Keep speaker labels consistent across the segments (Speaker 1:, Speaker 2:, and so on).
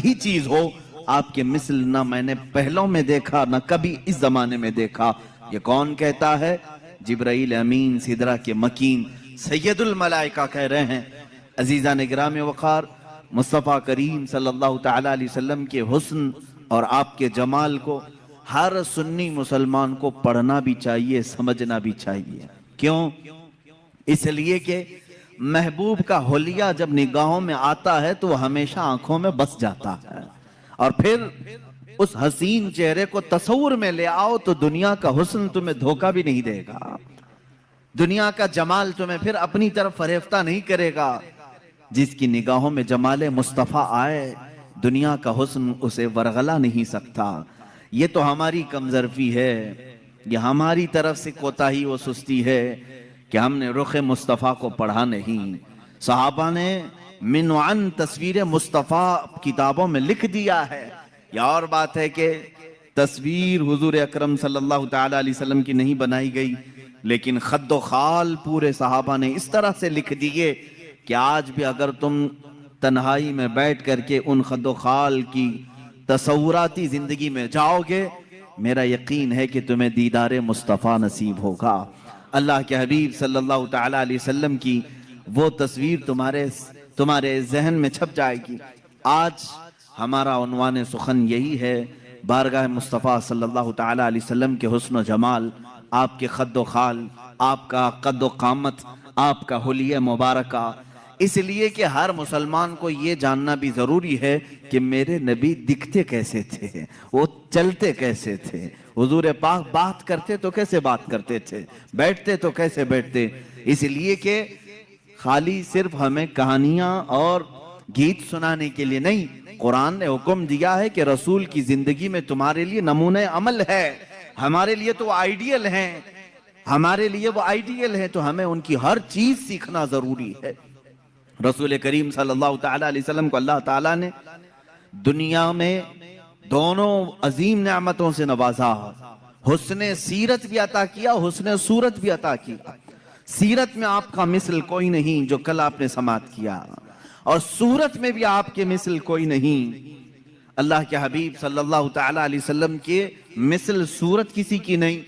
Speaker 1: ही चीज हो, आपके मिसल ना मैंने पहलों में देखा ना कभी इस जमाने में देखा। ये कौन कहता है? जिब्राइल अमीन सिदरा के मकीन सैयदुल मलाइका कह रहे हैं। अजीजा ने गिराम वक़ार, मुस्तफ़ा करीम सल्लल्लाहु तआला अलैहि वसल्लम के हुस्न और आपके जमाल को हर सुन्नी मुसलमान को पढ़ना भी चाहिए, समझना भी चाहिए। क्यों? इसलिए कि महबूब का हुलिया जब निगाहों में आता है तो हमेशा आंखों में बस जाता है, और फिर उस हसीन चेहरे को तस्वुर में ले आओ तो दुनिया का हुस्न तुम्हें धोखा भी नहीं देगा, दुनिया का जमाल तुम्हें फिर अपनी तरफ फरेफ्ता नहीं करेगा। जिसकी निगाहों में जमाले मुस्तफ़ा आए, दुनिया का हुस्न उसे वरगला नहीं सकता। ये तो हमारी कमजरफी है, ये हमारी तरफ से कोताही व सुस्ती है कि हमने रुख मुस्तफ़ा को पढ़ा नहीं। सहाबा ने मिन व अन तस्वीर मुस्तफ़ा किताबों में लिख दिया है। या और बात है कि तस्वीर हुजूर अकरम सल्लल्लाहु तआला अलैहि वसल्लम की नहीं बनाई गई, लेकिन खद्दो खाल पूरे सहाबा ने इस तरह से लिख दिए कि आज भी अगर तुम तन्हाई में बैठ करके उन खद्दो खाल की तसव्वुराती जिंदगी में जाओगे, मेरा यकीन है कि तुम्हें दीदार मुस्तफ़ा नसीब होगा। अल्लाह के हबीब सल्लल्लाहु तआला अलैहि वसल्लम की वो तस्वीर तुम्हारे जहन में छप जाएगी। आज हमारा उन्वान सुखन यही है, बारगाह मुस्तफ़ा सल्लल्लाहु तआला अलैहि वसल्लम के हुस्न जमाल, आपके खद्दो खाल, आपका कद्दो कामत, आपका हुलिया मुबारका। इसलिए कि हर मुसलमान को ये जानना भी जरूरी है कि मेरे नबी दिखते कैसे थे, वो चलते कैसे थे। हुजूर पाक बात करते तो कैसे बात करते थे, बैठते तो कैसे बैठते। इसलिए कि खाली सिर्फ हमें कहानियां और गीत सुनाने के लिए नहीं, कुरान ने हुक्म दिया है कि रसूल की जिंदगी में तुम्हारे लिए नमूने अमल है। हमारे लिए तो आइडियल हैं, हमारे लिए वो आइडियल है, तो हमें उनकी हर चीज सीखना जरूरी है। रसूल करीम सल्लल्लाहु तआला अलैहि वसल्लम को अल्लाह ताला ने दुनिया में दोनों अजीम नेमतों से नवाजा, हुस्ने सीरत भी अता किया, हुस्ने सूरत भी अता किया। सीरत में आपका मिसल कोई नहीं जो कल आपने समात किया, और सूरत में भी आपके मिसल कोई नहीं। अल्लाह के हबीब सल्लल्लाहु तआला अलैहि वसल्लम के मिसल सूरत किसी की नहीं।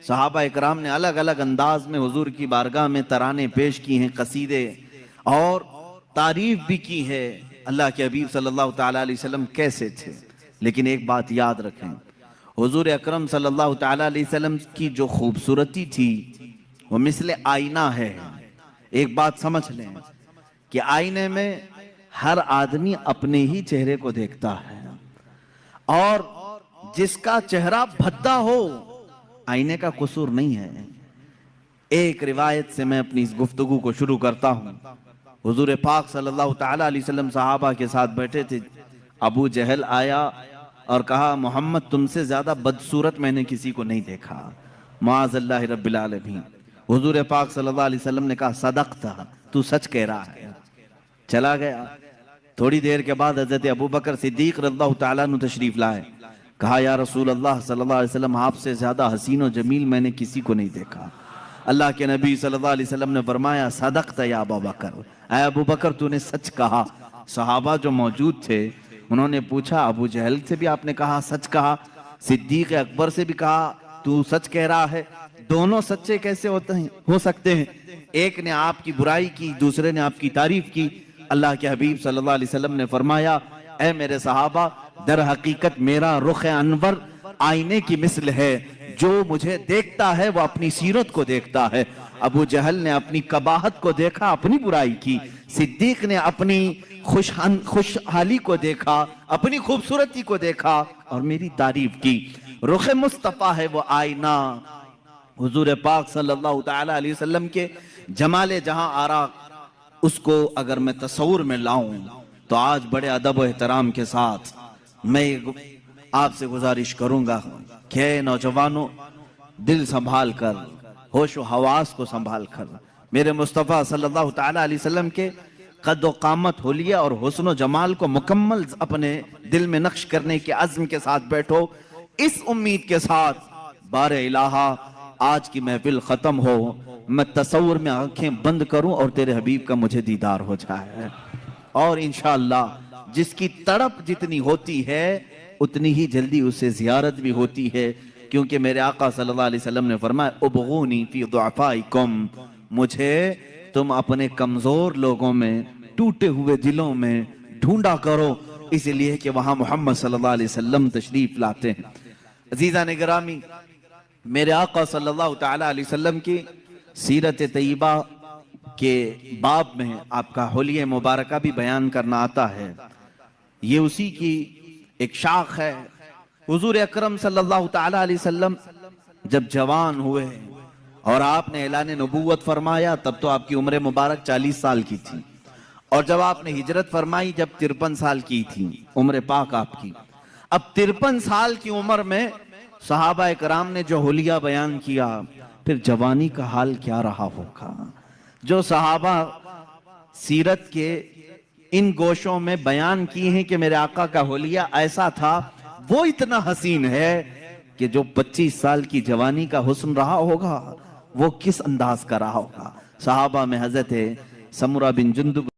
Speaker 1: सहाबा इकराम ने अलग अलग अंदाज में हुजूर की बारगाह में तराने पेश की हैं, कसीदे और तारीफ भी की है अल्लाह के हबीब सल्लल्लाहु तआला अलैहि वसल्लम कैसे थे। लेकिन एक बात याद रखें, हुजूर अकरम सल्लल्लाहु तआला अलैहि वसल्लम की जो खूबसूरती थी वो मिसले आईना है। एक बात समझ लें कि आईने में हर आदमी अपने ही चेहरे को देखता है, और जिसका चेहरा भद्दा हो आईने का कसूर नहीं है। एक रिवायत से मैं अपनी इस गुफ्तगू को शुरू करता हूं। हुजूर पाक सल्लल्लाहु तआला अलैहि वसल्लम सहाबा के साथ बैठे थे। अबू जहल आया और कहा, मोहम्मद तुमसे ज्यादा बदसूरत मैंने किसी को नहीं देखा, माअज़ल्लाहि रब्बिल आलमीन। हुजूर पाक सल्लल्लाहु अलैहि वसल्लम ने कहा, सदक़ता, तू सच कह रहा है। चला गया। थोड़ी देर के बाद हजरत अबू बकर सिद्दीक रज़ियल्लाहु तआला अन्हु तशरीफ लाए। कहा, या रसूल अल्लाह सल्लल्लाहु अलैहि वसल्लम, आपसे ज्यादा हसीन और जमील मैंने किसी को नहीं देखा। अल्लाह के नबी सल्लल्लाहु अलैहि वसल्लम ने फरमाया, सदक़ता या अबू बकर, ऐ अबू बकर तूने सच कहा। सहाबा जो मौजूद थे उन्होंने पूछा, अबू जहल से भी आपने कहा सच कहा, सिद्दीक अकबर से भी कहा तू सच कह रहा है, दोनों सच्चे कैसे होते हैं, हो सकते हैं? एक ने आपकी बुराई की, दूसरे ने आपकी तारीफ की। अल्लाह के हबीब सल्लल्लाहु अलैहि वसल्लम ने फरमाया, ऐ मेरे सहाबा, दर हकीकत मेरा रुख अनवर आईने की मिसल है, जो मुझे देखता है वो अपनी सीरत को देखता है। अबू जहल ने अपनी कबाहत को देखा, अपनी बुराई की। सिद्दीक ने अपनी खुशहाली को देखा, अपनी खूबसूरती को देखा और मेरी तारीफ की। रुख मुस्तफा है वो आईना। हुजूर पाक सल्लल्लाहु तआला अलैहि वसल्लम के जमाले जहां आरा, उसको अगर मैं तस्वुर में लाऊं तो आज बड़े अदब व एहतराम के साथ मैं आपसे गुजारिश करूंगा कि नौजवानों, दिल संभाल कर, होश व हवास को संभाल कर मेरे मुस्तफ़ा सल्लल्लाहु तआला अलैहि वसल्लम के कद्दो कामत, हुलिया और हुस्न जमाल को मुकम्मल अपने दिल में नक्श करने के अज़्म के साथ बैठो, इस उम्मीद के साथ बारे इलाहा आज की महफिल खत्म हो, मैं तसव्वुर में आंखें बंद करूं और तेरे हबीब का मुझे दीदार हो जाए, और इंशाअल्लाह जिसकी तड़प जितनी होती है उतनी ही जल्दी उसे जियारत भी होती है, क्योंकि मेरे आका सल्लल्लाहु अलैहि वसल्लम ने फरमाया उबगूनी फी दुआफाइकुम, मुझे तुम अपने कमजोर लोगों में, टूटे हुए दिलों में ढूंढा करो, इसलिए कि वहां मोहम्मद सल्लल्लाहु अलैहि वसल्लम तशरीफ लाते हैं। अजीजा ने गिरामी, मेरे आका सल्लल्लाहु ताला अलैहि वसल्लम की सीरत तैयबा के बाब में आपका हुलिया मुबारका भी बयान करना आता है। ये उसी की एक शाख है। हुजूर अकरम सल्लल्लाहु ताला अलैहि वसल्लम जब जवान हुए और आपने ऐलान नबूवत फरमाया, तब तो आपकी उम्र मुबारक 40 साल की थी, और जब आपने हिजरत फरमाई जब 53 साल की थी उम्र पाक आपकी। अब 53 साल की उम्र में सहाबा कराम ने जो हुलिया बयान किया, फिर जवानी का हाल क्या रहा होगा। जो सहाबा सीरत के इन गोशों में बयान किए हैं कि मेरे आका का हुलिया ऐसा था, वो इतना हसीन है कि जो 25 साल की जवानी का हुस्न रहा होगा वो किस अंदाज का रहा होगा। सहाबा में हजरत समुरा बिन जुंदुब